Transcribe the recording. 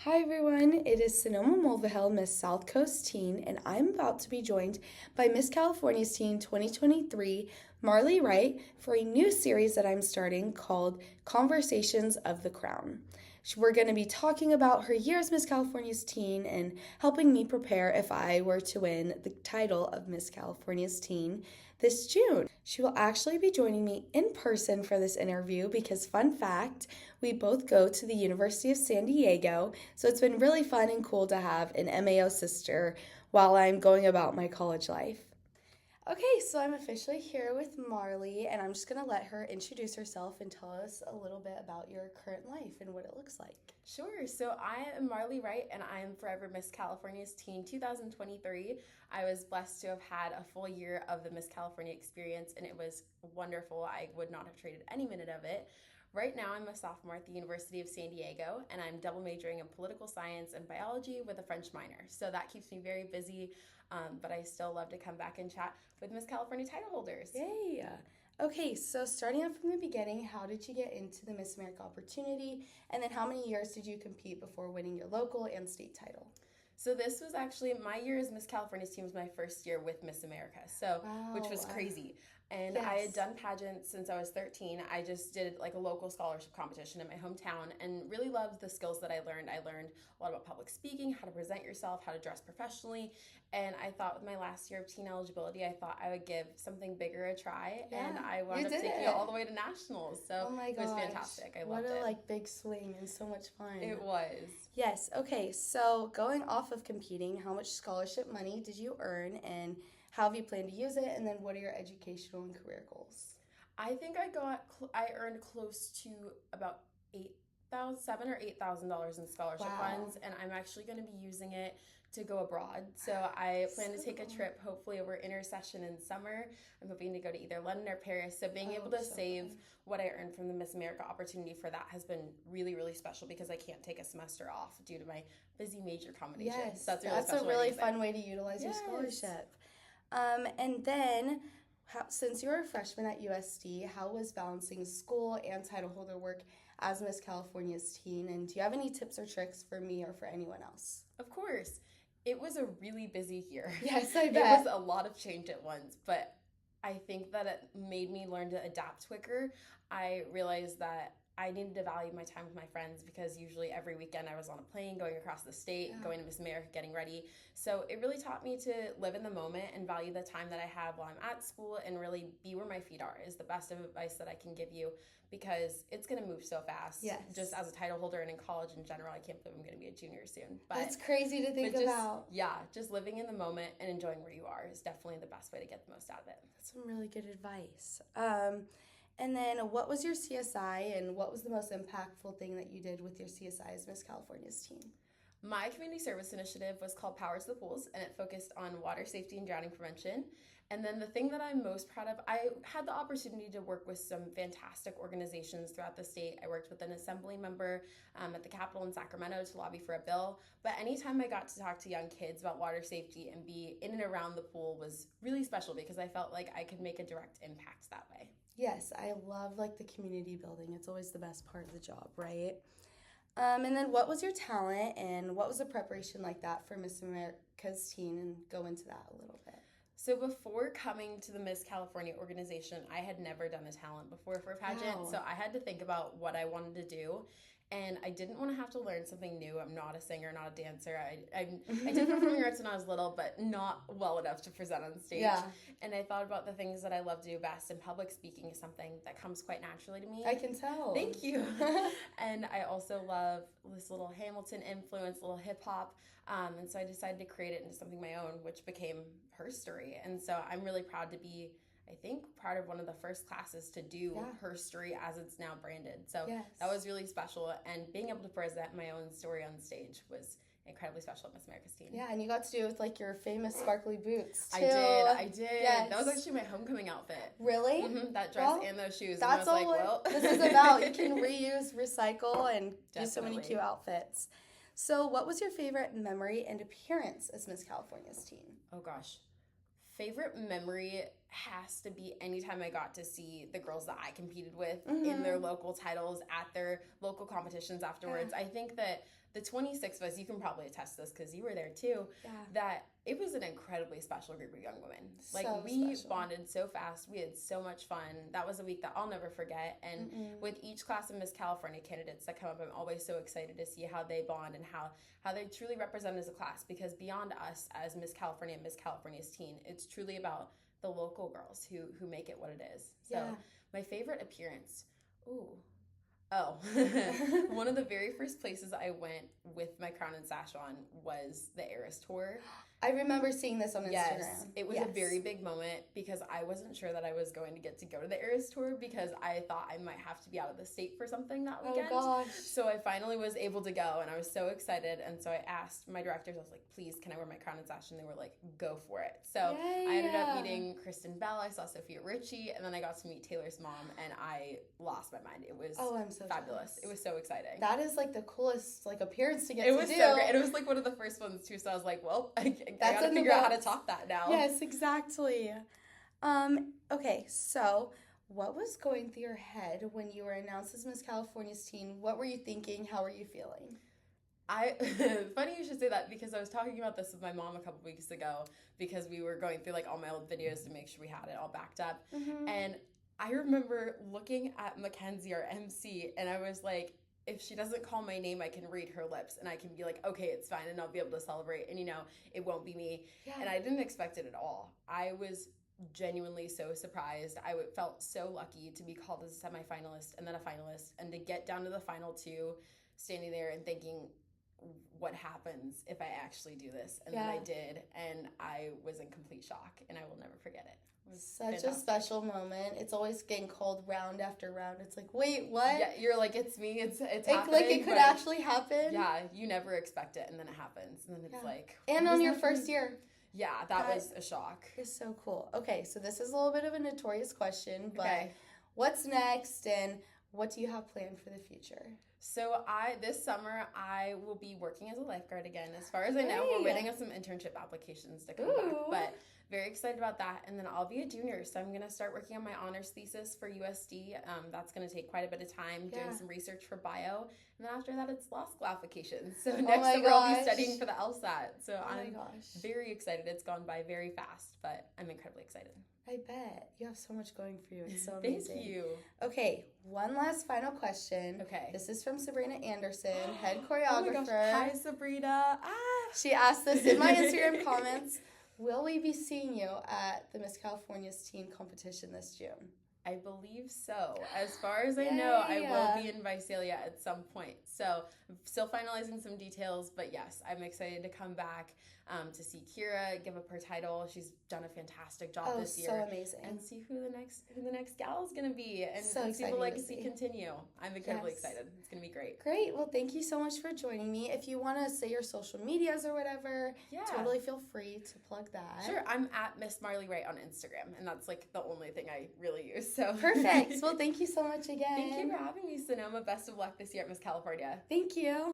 Hi everyone, it is Sonoma Mulvihill, Miss South Coast Teen, and I'm about to be joined by Miss California's Teen 2023, Marlie Wright, for a new series that I'm starting called Conversations of the Crown. We're going to be talking about her year as Miss California's Teen and helping me prepare if I were to win the title of Miss California's Teen this June. She will actually be joining me in person for this interview because, fun fact, we both go to the University of San Diego, so it's been really fun and cool to have an MAO sister while I'm going about my college life. Okay, so I'm officially here with Marlie, and I'm just going to let her introduce herself and tell us a little bit about your current life and what it looks like. Sure. So I am Marlie Wright, and I am forever Miss California's Teen 2023. I was blessed to have had a full year of the Miss California experience, and it was wonderful. I would not have traded any minute of it. Right now, I'm a sophomore at the University of San Diego, and I'm double majoring in political science and biology with a French minor. So that keeps me very busy, but I still love to come back and chat with Miss California title holders. Yay! Okay, so starting off from the beginning, how did you get into the Miss America opportunity? And then how many years did you compete before winning your local and state title? So this was actually my year as Miss California's Teen was my first year with Miss America. So Wow. which was crazy. And I had done pageants since I was 13. I just did like a local scholarship competition in my hometown and really loved the skills that I learned. I learned a lot about public speaking, how to present yourself, how to dress professionally. And I thought with my last year of teen eligibility, I thought I would give something bigger a try. Yeah, and I wound up taking it all the way to nationals. So oh my it was gosh. fantastic. I loved it. What a big swing and so much fun. It was. Yes, okay, so going off of competing, how much scholarship money did you earn and how have you planned to use it, and then what are your educational and career goals? I think I earned close to about $7,000 or $8,000 in scholarship funds, and I'm actually going to be using it to go abroad. So I plan to take a trip, hopefully over intersession in summer. I'm hoping to go to either London or Paris. So being able to save what I earned from the Miss America opportunity for that has been really, really special because I can't take a semester off due to my busy major combination. Yes, so that's a really fun way to utilize your scholarship. And then, since you were a freshman at USD, how was balancing school and title holder work as Miss California's Teen? And do you have any tips or tricks for me or for anyone else? Of course. It was a really busy year. Yes, I bet. It was a lot of change at once, but I think that it made me learn to adapt quicker. I realized that I needed to value my time with my friends because usually every weekend I was on a plane going across the state, going to Miss America, getting ready. So it really taught me to live in the moment and value the time that I have while I'm at school and really be where my feet are is the best advice that I can give you because it's going to move so fast. Yes. Just as a title holder and in college in general, I can't believe I'm going to be a junior soon. But that's crazy to think about. Yeah, just living in the moment and enjoying where you are is definitely the best way to get the most out of it. That's some really good advice. And then what was your CSI and what was the most impactful thing that you did with your CSI as Miss California's Teen? My community service initiative was called Power to the Pools, and it focused on water safety and drowning prevention. And then the thing that I'm most proud of, I had the opportunity to work with some fantastic organizations throughout the state. I worked with an assembly member at the Capitol in Sacramento to lobby for a bill. But anytime I got to talk to young kids about water safety and be in and around the pool was really special because I felt like I could make a direct impact that way. Yes, I love the community building. It's always the best part of the job, right? And then what was your talent and what was the preparation like that for Miss America's Teen, and go into that a little bit. So before coming to the Miss California organization, I had never done a talent before for a pageant. Wow. So I had to think about what I wanted to do. And I didn't want to have to learn something new. I'm not a singer, not a dancer. I did performing arts when I was little, but not well enough to present on stage. Yeah. And I thought about the things that I love to do best, and public speaking is something that comes quite naturally to me. I can tell. Thank you. And I also love this little Hamilton influence, little hip hop. And so I decided to create it into something my own, which became her story. And so I'm really proud to be, I think, part of one of the first classes to do her story as it's now branded. So that was really special. And being able to present my own story on stage was incredibly special at Miss America's Teen. Yeah, and you got to do it with your famous sparkly boots too. I did. Yes. That was actually my homecoming outfit. Really? Mm-hmm, that dress and those shoes. That's and I was all this is about. You can reuse, recycle, and do so many cute outfits. So what was your favorite memory and appearance as Miss California's Teen? Oh gosh. Favorite memory has to be anytime I got to see the girls that I competed with in their local titles at their local competitions afterwards. I think that the 26 of us, you can probably attest to this because you were there too, that it was an incredibly special group of young women. Like, we bonded so fast. We had so much fun. That was a week that I'll never forget. And with each class of Miss California candidates that come up, I'm always so excited to see how they bond and how they truly represent as a class, because beyond us as Miss California and Miss California's teen, it's truly about the local girls who make it what it is. So my favorite appearance, one of the very first places I went with my crown and sash on was the Eras Tour. I remember seeing this on Instagram. Yes, it was a very big moment because I wasn't sure that I was going to get to go to the Eras Tour because I thought I might have to be out of the state for something that weekend. Oh, gosh. So I finally was able to go, and I was so excited. And so I asked my directors, I was like, please, can I wear my crown and sash? And they were like, go for it. So I ended up meeting Kristen Bell. I saw Sophia Richie, and then I got to meet Taylor's mom, and I lost my mind. It was I'm so fabulous. Jealous. It was so exciting. That is like the coolest appearance to get to do. It was so great. And it was like one of the first ones too. So I was like, well, I got to figure out how to top that now. Yes, exactly. Okay, so what was going through your head when you were announced as Miss California's teen? What were you thinking? How were you feeling? Funny you should say that because I was talking about this with my mom a couple weeks ago because we were going through like all my old videos to make sure we had it all backed up. And I remember looking at Mackenzie, our MC, and I was like, if she doesn't call my name, I can read her lips and I can be like, okay, it's fine, and I'll be able to celebrate, and it won't be me. And I didn't expect it at all. I was genuinely so surprised. I felt so lucky to be called as a semifinalist and then a finalist, and to get down to the final two, standing there and thinking, what happens if I actually do this? And then I did, and I was in complete shock, and I will never forget it. Such a special moment. It's always getting called round after round. It's like, wait, what? Yeah, you're like, it's me. It's happening. Like it could actually happen. Yeah, you never expect it, and then it happens, and then it's like. And on your first year. Yeah, that was a shock. It's so cool. Okay, so this is a little bit of a notorious question, but what's next, and what do you have planned for the future? So this summer I will be working as a lifeguard again. As far as I know, we're waiting on some internship applications to come back, but very excited about that. And then I'll be a junior, so I'm going to start working on my honors thesis for USD. That's going to take quite a bit of time, doing some research for bio. And then after that, it's law school applications. So next summer I'll be studying for the LSAT. So I'm very excited. It's gone by very fast, but I'm incredibly excited. I bet. You have so much going for you. It's so amazing. Thank you. Okay, one last final question. Okay. This is from Sabrina Anderson, head choreographer. Oh my gosh. Hi, Sabrina. She asked this in my Instagram comments. Will we be seeing you at the Miss California's teen competition this June? I believe so. As far as I know, I will be in Visalia at some point. So I'm still finalizing some details, but yes, I'm excited to come back to see Kira, give up her title. She's done a fantastic job this year. So amazing. And see who the next gal is going to be, and see the legacy continue. I'm incredibly excited. It's going to be great. Great. Well, thank you so much for joining me. If you want to say your social medias or whatever, totally feel free to plug that. Sure. I'm at Miss Marlie Wright on Instagram, and that's like the only thing I really use. So perfect. Well, thank you so much again. Thank you for having me, Sonoma. Best of luck this year at Miss California. Thank you.